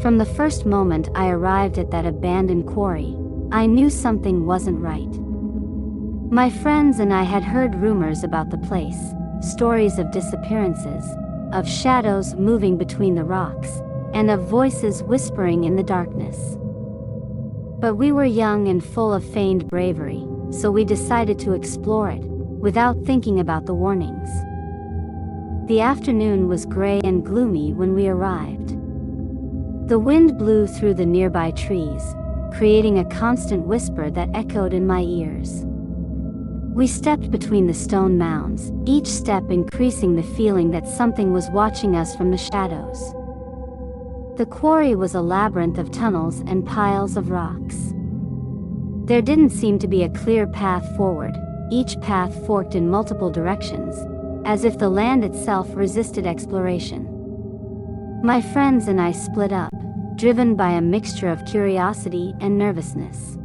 From the first moment I arrived at that abandoned quarry, I knew something wasn't right. My friends and I had heard rumors about the place, stories of disappearances, of shadows moving between the rocks, and of voices whispering in the darkness. But we were young and full of feigned bravery, so we decided to explore it, without thinking about the warnings. The afternoon was gray and gloomy when we arrived. The wind blew through the nearby trees, creating a constant whisper that echoed in my ears. We stepped between the stone mounds, each step increasing the feeling that something was watching us from the shadows. The quarry was a labyrinth of tunnels and piles of rocks. There didn't seem to be a clear path forward, each path forked in multiple directions, as if the land itself resisted exploration. My friends and I split up, driven by a mixture of curiosity and nervousness.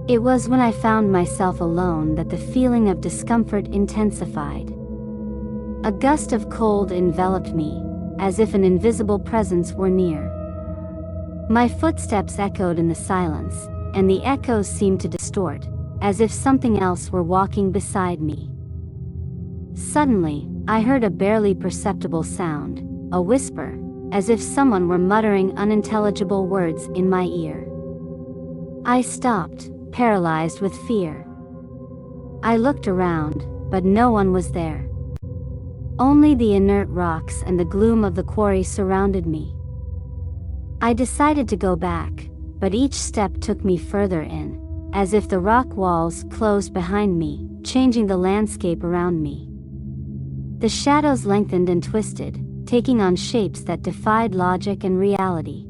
It was when I found myself alone that the feeling of discomfort intensified. A gust of cold enveloped me, as if an invisible presence were near. My footsteps echoed in the silence, and the echoes seemed to distort, as if something else were walking beside me. Suddenly, I heard a barely perceptible sound, a whisper, as if someone were muttering unintelligible words in my ear. I stopped, paralyzed with fear. I looked around, but no one was there. Only the inert rocks and the gloom of the quarry surrounded me. I decided to go back, but each step took me further in, as if the rock walls closed behind me, changing the landscape around me. The shadows lengthened and twisted, taking on shapes that defied logic and reality.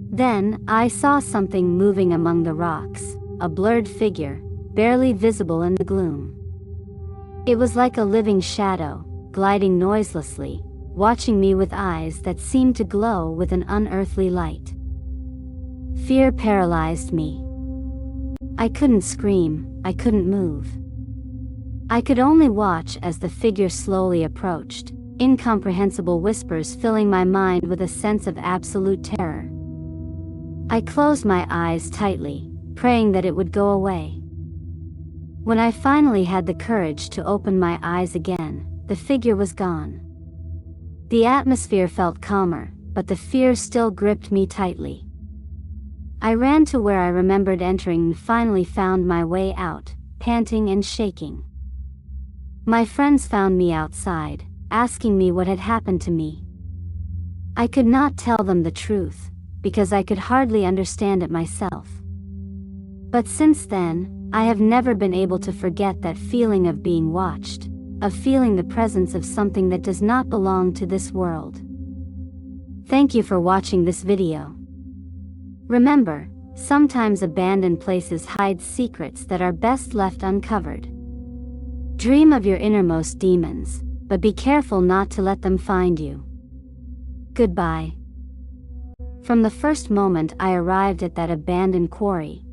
Then, I saw something moving among the rocks, a blurred figure, barely visible in the gloom. It was like a living shadow, gliding noiselessly, watching me with eyes that seemed to glow with an unearthly light. Fear paralyzed me. I couldn't scream, I couldn't move. I could only watch as the figure slowly approached, incomprehensible whispers filling my mind with a sense of absolute terror. I closed my eyes tightly, praying that it would go away. When I finally had the courage to open my eyes again, the figure was gone. The atmosphere felt calmer, but the fear still gripped me tightly. I ran to where I remembered entering and finally found my way out, panting and shaking. My friends found me outside, asking me what had happened to me. I could not tell them the truth, because I could hardly understand it myself. But since then, I have never been able to forget that feeling of being watched, of feeling the presence of something that does not belong to this world. Thank you for watching this video. Remember, sometimes abandoned places hide secrets that are best left uncovered. Dream of your innermost demons, but be careful not to let them find you. Goodbye. From the first moment I arrived at that abandoned quarry,